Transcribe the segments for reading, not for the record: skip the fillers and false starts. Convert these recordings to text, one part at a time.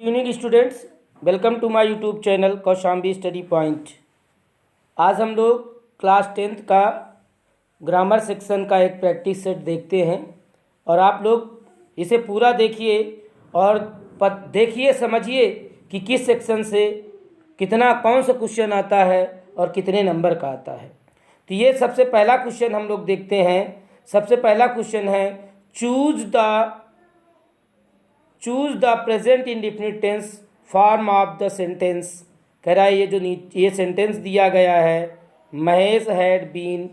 Evening students, welcome to my YouTube channel Kaushambi study point. आज हम लोग क्लास 10th का ग्रामर सेक्शन का एक प्रैक्टिस सेट देखते हैं और आप लोग इसे पूरा देखिए और देखिए, समझिए कि किस सेक्शन से कितना कौन सा क्वेश्चन आता है और कितने नंबर का आता है। तो ये सबसे पहला क्वेश्चन हम लोग देखते हैं। सबसे पहला क्वेश्चन है choose the present indefinite tense form of the sentence. कह रहा है ये सेंटेंस दिया गया है, महेश हैड बीन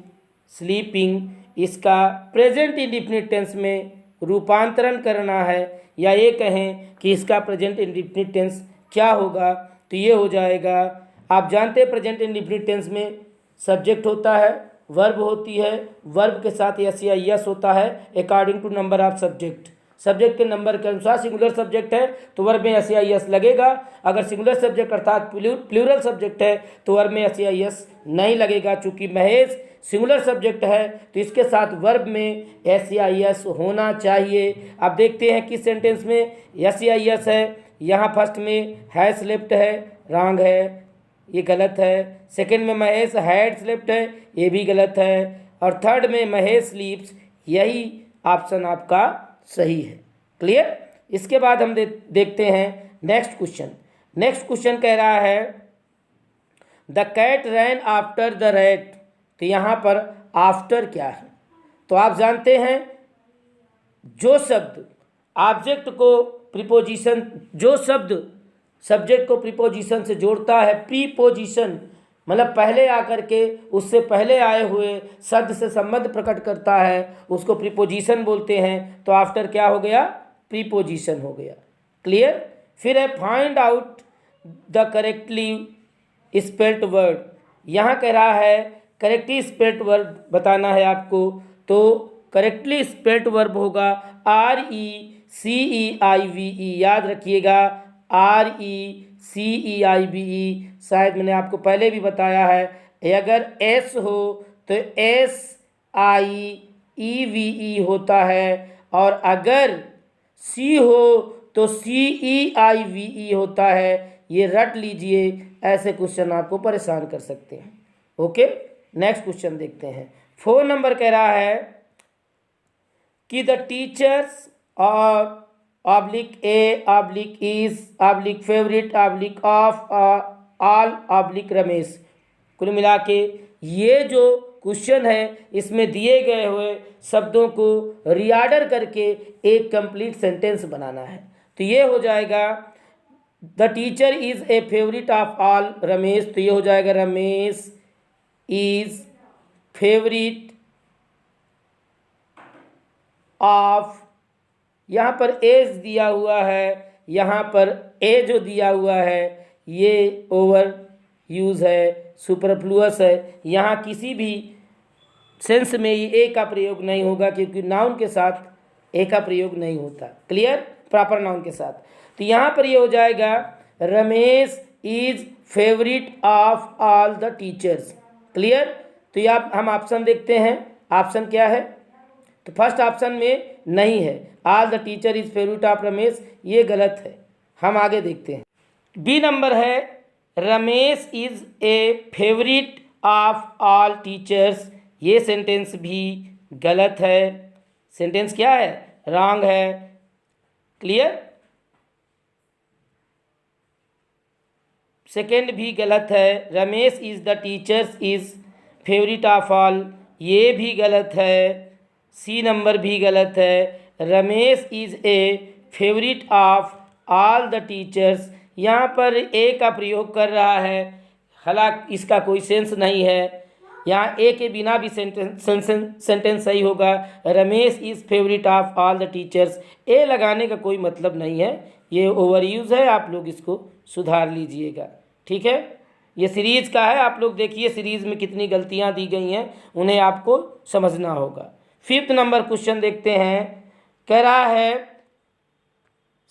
स्लीपिंग, इसका प्रेजेंट इंडेफिनिट टेंस में रूपांतरण करना है, या ये कहें कि इसका प्रेजेंट इंडेफिनिट टेंस क्या होगा। तो ये हो जाएगा, आप जानते हैं प्रेजेंट इंडेफिनिट टेंस में सब्जेक्ट होता है, वर्ब होती है, वर्ब के साथ यस या यस होता है according to number of subject. Subject के नंबर के अनुसार सिंगुलर सब्जेक्ट है तो वर्ब में यस या यस लगेगा, अगर सिंगुलर सब्जेक्ट अर्थात प्लूरल सब्जेक्ट है तो वर्ब में यस या यस नहीं लगेगा। चूंकि महेश सिंगुलर सब्जेक्ट है तो इसके साथ वर्ब में यस या यस होना चाहिए। अब देखते हैं किस सेंटेंस में यस या यस है। यहाँ फर्स्ट में हैज स्लेप्ट है, रॉन्ग है, ये गलत है। सेकंड में महेश हैड स्लेप्ट है, ये भी गलत है। और थर्ड में महेश स्लीप्स, यही ऑप्शन आपका सही है। क्लियर। इसके बाद हम देखते हैं नेक्स्ट क्वेश्चन। नेक्स्ट क्वेश्चन कह रहा है the cat ran after the rat. तो यहाँ पर आफ्टर क्या है, तो आप जानते हैं जो शब्द ऑब्जेक्ट को प्रीपोजिशन, जो शब्द सब्जेक्ट को प्रीपोजिशन से जोड़ता है, प्रीपोजिशन मतलब पहले आकर के उससे पहले आए हुए शब्द से संबंध प्रकट करता है, उसको प्रीपोजिशन बोलते हैं। तो आफ्टर क्या हो गया, प्रीपोजिशन हो गया। क्लियर। फिर है find out the correctly spelled word. यहाँ कह रहा है करेक्टली स्पेल्ड वर्ड बताना है आपको, तो करेक्टली स्पेल्ड वर्ब होगा RECEIVE। याद रखिएगा RECEIVE। शायद मैंने आपको पहले भी बताया है, अगर S हो तो SIEVE होता है, और अगर C हो तो CEIVE होता है। ये रट लीजिए, ऐसे क्वेश्चन आपको परेशान कर सकते हैं। ओके, नेक्स्ट क्वेश्चन देखते हैं। 4 नंबर कह रहा है कि द टीचर्स और /A/is /favourite /of all /Ramesh. कुल मिला के ये जो क्वेश्चन है इसमें दिए गए हुए शब्दों को रीऑर्डर करके एक कंप्लीट सेंटेंस बनाना है। तो ये हो जाएगा the teacher is a favourite of all Ramesh. तो ये हो जाएगा रमेश इज़ फेवरेट ऑफ, यहाँ पर एज दिया हुआ है, यहाँ पर ए जो दिया हुआ है ये ओवर यूज़ है, सुपरफ्लुअस है। यहाँ किसी भी सेंस में ये ए का प्रयोग नहीं होगा, क्योंकि नाउन के साथ ए का प्रयोग नहीं होता। क्लियर, प्रॉपर नाउन के साथ। तो यहाँ पर ये हो जाएगा Ramesh is favourite of all the teachers. Clear. तो ये हम ऑप्शन देखते हैं, ऑप्शन क्या है। तो फर्स्ट ऑप्शन में नहीं है, all the teacher is favourite of Ramesh, ये गलत है। हम आगे देखते हैं। बी नंबर है Ramesh is a favourite of all teachers. ये सेंटेंस भी गलत है। सेंटेंस क्या है, रॉन्ग है। क्लियर। सेकेंड भी गलत है, Ramesh is the teachers is favourite of all, ये भी गलत है। सी नंबर भी गलत है, Ramesh is a favourite of all the teachers. यहाँ पर ए का प्रयोग कर रहा है, हालांकि इसका कोई सेंस नहीं है। यहाँ ए के बिना भी सेंटेंस सही होगा, Ramesh is favourite of all the teachers. A लगाने का कोई मतलब नहीं है, ये ओवर यूज़ है, आप लोग इसको सुधार लीजिएगा। ठीक है, ये सीरीज़ का है, आप लोग देखिए सीरीज़ में कितनी गलतियाँ दी गई हैं, उन्हें आपको समझना होगा। 5th नंबर क्वेश्चन देखते हैं। कह रहा है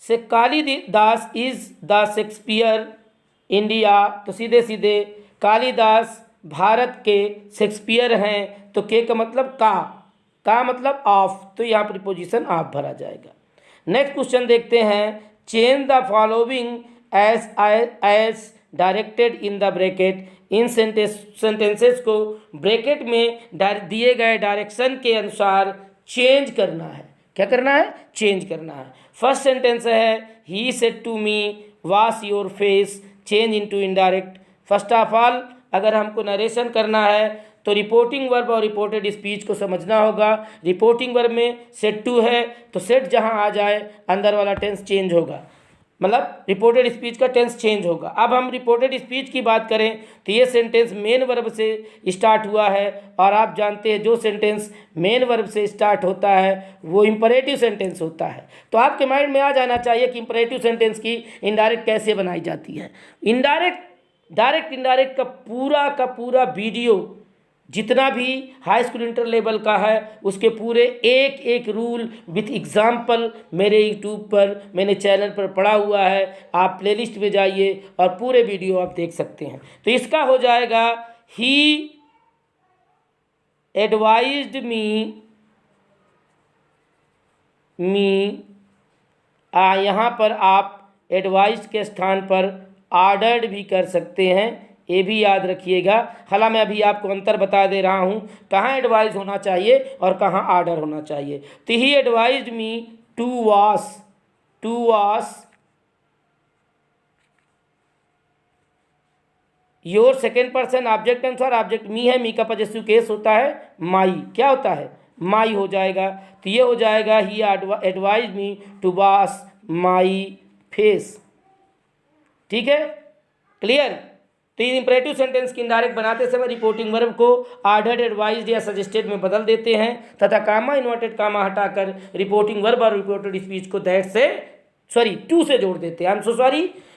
से Kalidas is the Shakespeare India. तो सीधे सीधे कालिदास भारत के शेक्सपियर हैं, तो के का मतलब का मतलब ऑफ, तो यहाँ प्रीपोजिशन ऑफ भरा जाएगा। नेक्स्ट क्वेश्चन देखते हैं change the following as directed in the bracket. इन सेंटेंसेस को ब्रैकेट में दिए गए डायरेक्शन के अनुसार चेंज करना है। क्या करना है? चेंज करना है। फर्स्ट सेंटेंस है he said to me wash your face, change into indirect. First of all अगर हमको नरेशन करना है तो रिपोर्टिंग वर्ब और रिपोर्टेड स्पीच को समझना होगा। रिपोर्टिंग वर्ब में सेड टू है तो सेड जहां आ जाए अंदर वाला टेंस चेंज होगा, मतलब रिपोर्टेड स्पीच का टेंस चेंज होगा। अब हम रिपोर्टेड स्पीच की बात करें तो ये सेंटेंस मेन वर्ब से स्टार्ट हुआ है और आप जानते हैं जो सेंटेंस मेन वर्ब से स्टार्ट होता है वो इंपरेटिव सेंटेंस होता है। तो आपके माइंड में आ जाना चाहिए कि इंपरेटिव सेंटेंस की इनडायरेक्ट कैसे बनाई जाती है। डायरेक्ट इनडायरेक्ट का पूरा वीडियो जितना भी हाई स्कूल इंटर लेवल का है उसके पूरे एक एक रूल विथ एग्जाम्पल मेरे यूट्यूब पर, मैंने चैनल पर पढ़ा हुआ है। आप प्लेलिस्ट में जाइए और पूरे वीडियो आप देख सकते हैं। तो इसका हो जाएगा ही एडवाइज्ड मी यहाँ पर आप एडवाइज के स्थान पर ऑर्डर्ड भी कर सकते हैं, ये भी याद रखिएगा। हालांकि मैं अभी आपको अंतर बता दे रहा हूँ कहाँ एडवाइज होना चाहिए और कहाँ ऑर्डर होना चाहिए। तो he advised me to wash your second person object अनुसार ऑब्जेक्ट मी है, मी का पजेसिव केस होता है माई। क्या होता है? माई हो जाएगा। तो ये हो जाएगा he advised me to wash my face. ठीक है, क्लियर। तो इंपरेटिव सेंटेंस की इनडायरेक्ट बनाते समय रिपोर्टिंग वर्ब को ऑर्डर्ड, एडवाइज्ड या सजेस्टेड में बदल देते हैं तथा कामा इन्वर्टेड कामा हटाकर रिपोर्टिंग वर्ब और रिपोर्टेड स्पीच को टू से जोड़ देते हैं।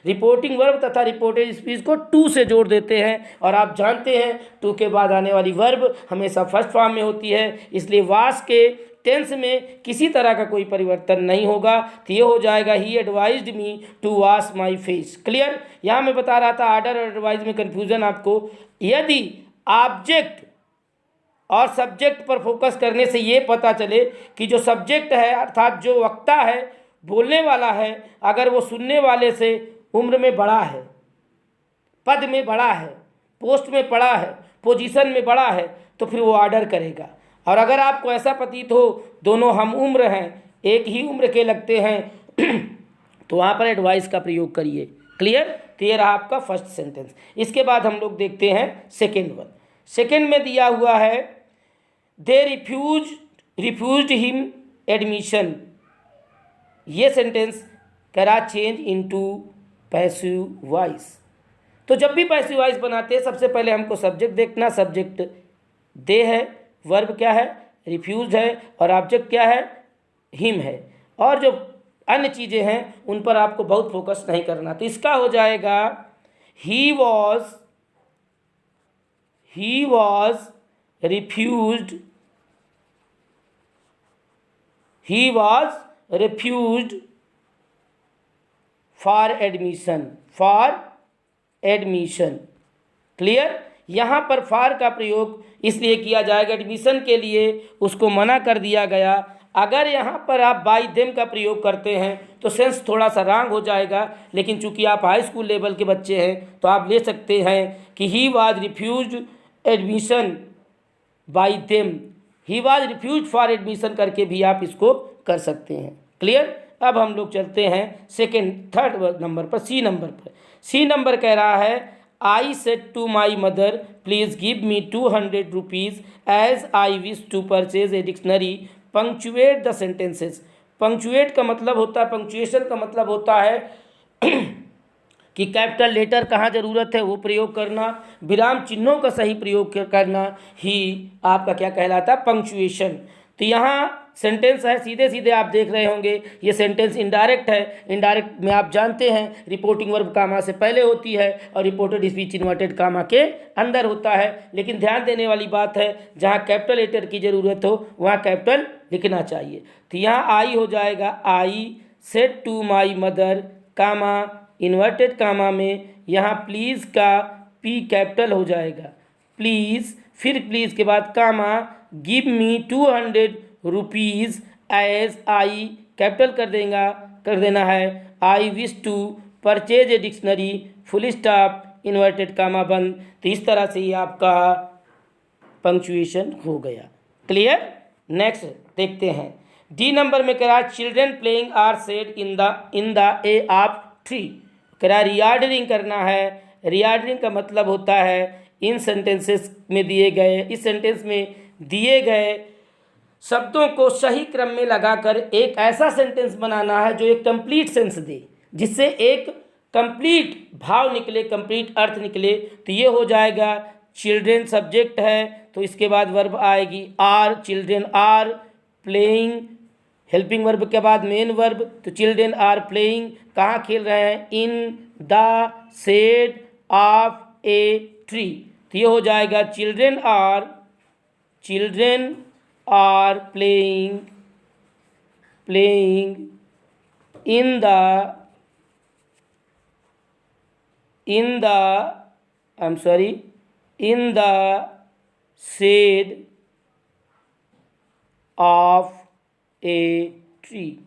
रिपोर्टिंग वर्ब तथा रिपोर्टेड स्पीच को टू से जोड़ देते हैं। और आप जानते हैं टू के बाद आने वाली वर्ब हमेशा फर्स्ट फॉर्म में होती है, इसलिए वास के टेंस में किसी तरह का कोई परिवर्तन नहीं होगा। तो ये हो जाएगा he advised me to wash my face. Clear. यहाँ मैं बता रहा था ऑर्डर और एडवाइज में कन्फ्यूजन आपको। यदि ऑब्जेक्ट और सब्जेक्ट पर फोकस करने से ये पता चले कि जो सब्जेक्ट है अर्थात जो वक्ता है, बोलने वाला है, अगर वो सुनने वाले से उम्र में बड़ा है, पद में बड़ा है, पोस्ट में बड़ा है, पोजीशन में बड़ा है, तो फिर वो ऑर्डर करेगा। और अगर आपको ऐसा प्रतीत हो दोनों हम उम्र हैं, एक ही उम्र के लगते हैं तो वहाँ पर एडवाइस का प्रयोग करिए। क्लियर। तो ये रहा आपका फर्स्ट सेंटेंस। इसके बाद हम लोग देखते हैं सेकेंड वन। सेकेंड में दिया हुआ है दे रिफ्यूज्ड हिम एडमिशन। ये सेंटेंस करा चेंज इनटू पैसिव वॉइस। तो जब भी पैसिव वॉइस बनाते हैं सबसे पहले हमको सब्जेक्ट देखना। सब्जेक्ट दे है, वर्ब क्या है? रिफ्यूज है, और ऑब्जेक्ट क्या है? हिम है। और जो अन्य चीज़ें हैं उन पर आपको बहुत फोकस नहीं करना। तो इसका हो जाएगा he was refused for admission. Clear. यहाँ पर फॉर का प्रयोग इसलिए किया जाएगा, एडमिशन के लिए उसको मना कर दिया गया। अगर यहाँ पर आप बाई देम का प्रयोग करते हैं तो सेंस थोड़ा सा रॉन्ग हो जाएगा, लेकिन चूंकि आप हाई स्कूल लेवल के बच्चे हैं तो आप ले सकते हैं कि he was refused admission by them, he was refused for admission करके भी आप इसको कर सकते हैं। क्लियर। अब हम लोग चलते हैं थर्ड नंबर पर, सी नंबर पर। सी नंबर कह रहा है I said to my mother, please give me 200 rupees as I wish to purchase a dictionary. Punctuate the sentences. Punctuate का मतलब होता है, पंक्चुएशन का मतलब होता है कि कैपिटल लेटर कहाँ ज़रूरत है वो प्रयोग करना, विराम चिन्हों का सही प्रयोग करना ही आपका क्या कहलाता है? पंक्चुएशन। तो यहाँ सेंटेंस है, सीधे सीधे आप देख रहे होंगे ये सेंटेंस इनडायरेक्ट है। इनडायरेक्ट में आप जानते हैं रिपोर्टिंग वर्ब कामा से पहले होती है और रिपोर्टेड स्पीच इन्वर्टेड कामा के अंदर होता है। लेकिन ध्यान देने वाली बात है जहाँ कैपिटल लेटर की ज़रूरत हो वहाँ कैपिटल लिखना चाहिए। तो यहाँ आई हो जाएगा I said to my mother comma inverted comma में यहाँ प्लीज़ का पी कैपिटल हो जाएगा, प्लीज़, फिर प्लीज़ के बाद comma give me 200 rupees as I capital कर देना है I wish to purchase a dictionary full stop inverted comma बंद। तो इस तरह से ही आपका पंक्चुएशन हो गया। क्लियर। नेक्स्ट देखते हैं। डी नंबर में कह रहा है children playing are shade in the a of tree. कह रहा है रीऑर्डरिंग करना है। रीऑर्डरिंग का मतलब होता है इन सेंटेंसेस में दिए गए, इस सेंटेंस में दिए गए शब्दों को सही क्रम में लगाकर एक ऐसा सेंटेंस बनाना है जो एक कंप्लीट सेंस दे, जिससे एक कंप्लीट भाव निकले, कंप्लीट अर्थ निकले। तो ये हो जाएगा चिल्ड्रेन सब्जेक्ट है तो इसके बाद वर्ब आएगी are, children are playing, helping verb के बाद मेन वर्ब। तो चिल्ड्रेन आर प्लेइंग, कहाँ खेल रहे हैं, in the shade of a tree. तो ये हो जाएगा children are playing in the shade of a tree.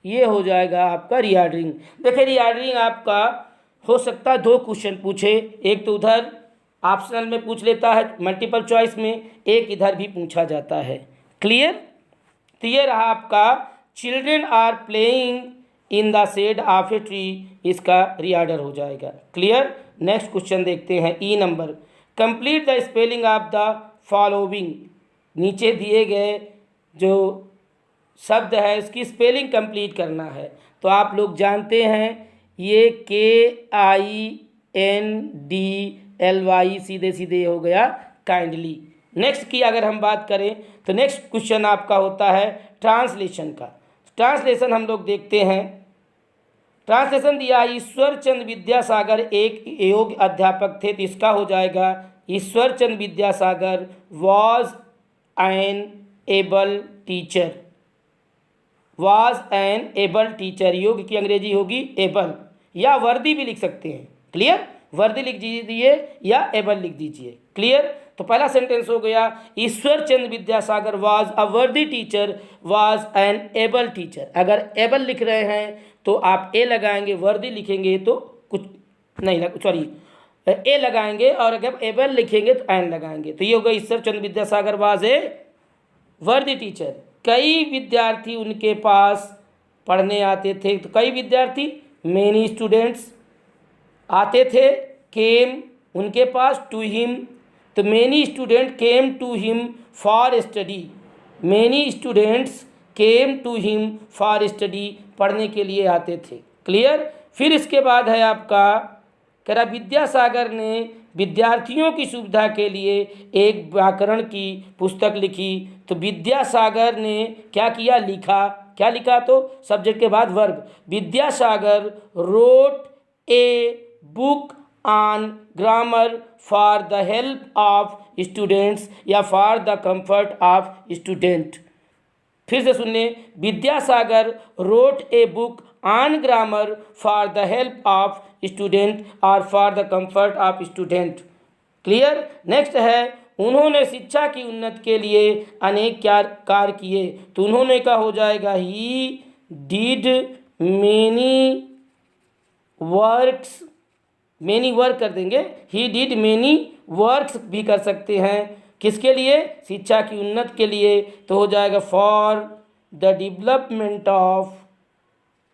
ये हो जाएगा आपका रीऑर्डरिंग। देखिए रीऑर्डरिंग आपका हो सकता है 2 क्वेश्चन पूछे, एक तो उधर ऑप्शनल में पूछ लेता है मल्टीपल चॉइस में, एक इधर भी पूछा जाता है। क्लियर। तो ये रहा आपका children are playing in the shade of a tree, इसका रीऑर्डर हो जाएगा। क्लियर। नेक्स्ट क्वेश्चन देखते हैं। E number, complete the spelling of the following. नीचे दिए गए जो शब्द है उसकी स्पेलिंग कंप्लीट करना है। तो आप लोग जानते हैं ये KINDLY सीधे सीधे हो गया काइंडली। नेक्स्ट की अगर हम बात करें तो नेक्स्ट क्वेश्चन आपका होता है ट्रांसलेशन का। ट्रांसलेशन हम लोग देखते हैं। ट्रांसलेशन दिया है ईश्वर चंद्र विद्यासागर एक योग्य अध्यापक थे। तो इसका हो जाएगा Ishwar Chandra Vidyasagar was an able teacher. योग्य की अंग्रेजी होगी एबल, या वर्दी भी लिख सकते हैं। क्लियर। वर्दी लिख दीजिए या एबल लिख दीजिए। क्लियर। तो पहला सेंटेंस हो गया ईश्वर चंद्र विद्यासागर वॉज अ वर्दी teacher, was an able teacher. अगर एबल लिख रहे हैं तो आप ए लगाएंगे, वर्दी लिखेंगे तो कुछ नहीं ए लगाएंगे, और अगर एबल लिखेंगे तो एन लगाएंगे। तो ये होगा ईश्वर चंद्र विद्यासागर वॉज ए वर्दी टीचर। कई विद्यार्थी उनके पास पढ़ने आते थे। तो कई विद्यार्थी मेनी स्टूडेंट्स आते थे, केम उनके पास, टू हिम। तो many student came to him for study. Many students came to him for study, पढ़ने के लिए आते थे। क्लियर। फिर इसके बाद है आपका कह रहा विद्यासागर ने विद्यार्थियों की सुविधा के लिए एक व्याकरण की पुस्तक लिखी। तो विद्यासागर ने क्या किया, लिखा। क्या लिखा, तो सब्जेक्ट के बाद verb. Vidyasagar wrote a book on grammar for the help of students या for the comfort of student. फिर से सुनने, Vidyasagar wrote a book on grammar for the help of student और for the comfort of student. Clear. Next है उन्होंने शिक्षा की उन्नति के लिए अनेक कार्य किए। तो उन्होंने का हो जाएगा he did many works, many work कर देंगे, ही डिड मेनी वर्क्स भी कर सकते हैं। किसके लिए, शिक्षा की उन्नति के लिए। तो हो जाएगा for the development of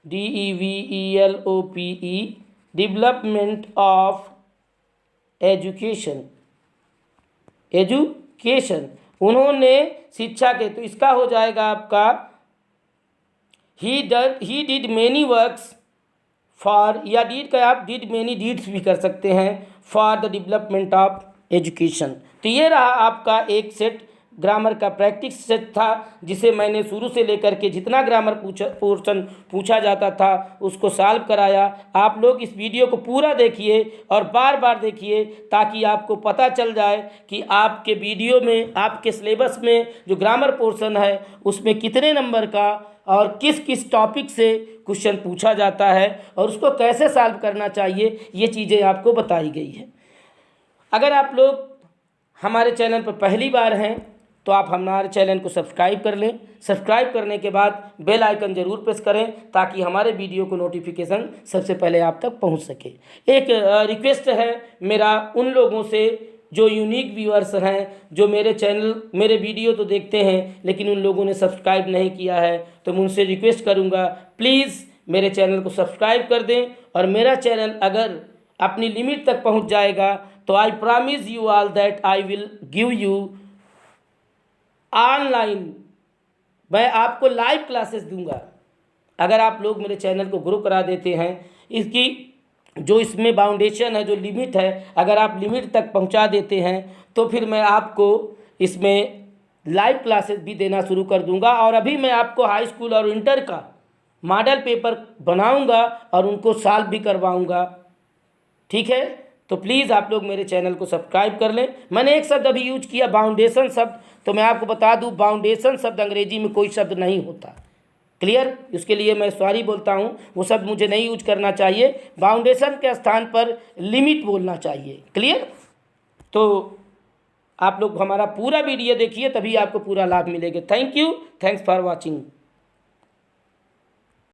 DEVELOPE development of education. उन्होंने शिक्षा के, तो इसका हो जाएगा आपका he did many works for, या डीड का आप डिड मेनी डीड्स भी कर सकते हैं, for the development of education. तो ये रहा आपका एक सेट ग्रामर का प्रैक्टिस सेट था, जिसे मैंने शुरू से लेकर के जितना ग्रामर पोर्शन पूछा जाता था उसको सॉल्व कराया। आप लोग इस वीडियो को पूरा देखिए और बार बार देखिए, ताकि आपको पता चल जाए कि आपके वीडियो में, आपके सिलेबस में जो ग्रामर पोर्शन है उसमें कितने नंबर का और किस किस टॉपिक से क्वेश्चन पूछा जाता है और उसको कैसे सॉल्व करना चाहिए, ये चीज़ें आपको बताई गई है। अगर आप लोग हमारे चैनल पर पहली बार हैं तो आप हमारे चैनल को सब्सक्राइब कर लें। सब्सक्राइब करने के बाद बेल आइकन ज़रूर प्रेस करें ताकि हमारे वीडियो को नोटिफिकेशन सबसे पहले आप तक पहुंच सके। एक रिक्वेस्ट है मेरा उन लोगों से जो यूनिक व्यूअर्स हैं, जो मेरे वीडियो तो देखते हैं लेकिन उन लोगों ने सब्सक्राइब नहीं किया है, तो मैं उनसे रिक्वेस्ट करूँगा प्लीज़ मेरे चैनल को सब्सक्राइब कर दें। और मेरा चैनल अगर अपनी लिमिट तक पहुंच जाएगा तो I promise you all that I will give you online, मैं आपको लाइव क्लासेस दूंगा। अगर आप लोग मेरे चैनल को ग्रो करा देते हैं, इसकी जो इसमें बाउंडेशन है, जो लिमिट है, अगर आप लिमिट तक पहुंचा देते हैं तो फिर मैं आपको इसमें लाइव क्लासेस भी देना शुरू कर दूंगा। और अभी मैं आपको हाई स्कूल और इंटर का मॉडल पेपर बनाऊंगा और उनको सॉल्व भी करवाऊंगा। ठीक है, तो प्लीज़ आप लोग मेरे चैनल को सब्सक्राइब कर लें। मैंने एक शब्द अभी यूज किया बाउंडेशन शब्द, तो मैं आपको बता दूं बाउंडेशन शब्द अंग्रेजी में कोई शब्द नहीं होता। क्लियर, उसके लिए मैं सॉरी बोलता हूं, वो शब्द मुझे नहीं यूज करना चाहिए। बाउंडेशन के स्थान पर लिमिट बोलना चाहिए। क्लियर, तो आप लोग हमारा पूरा वीडियो देखिए तभी आपको पूरा लाभ मिलेगा। Thank you, thanks for watching.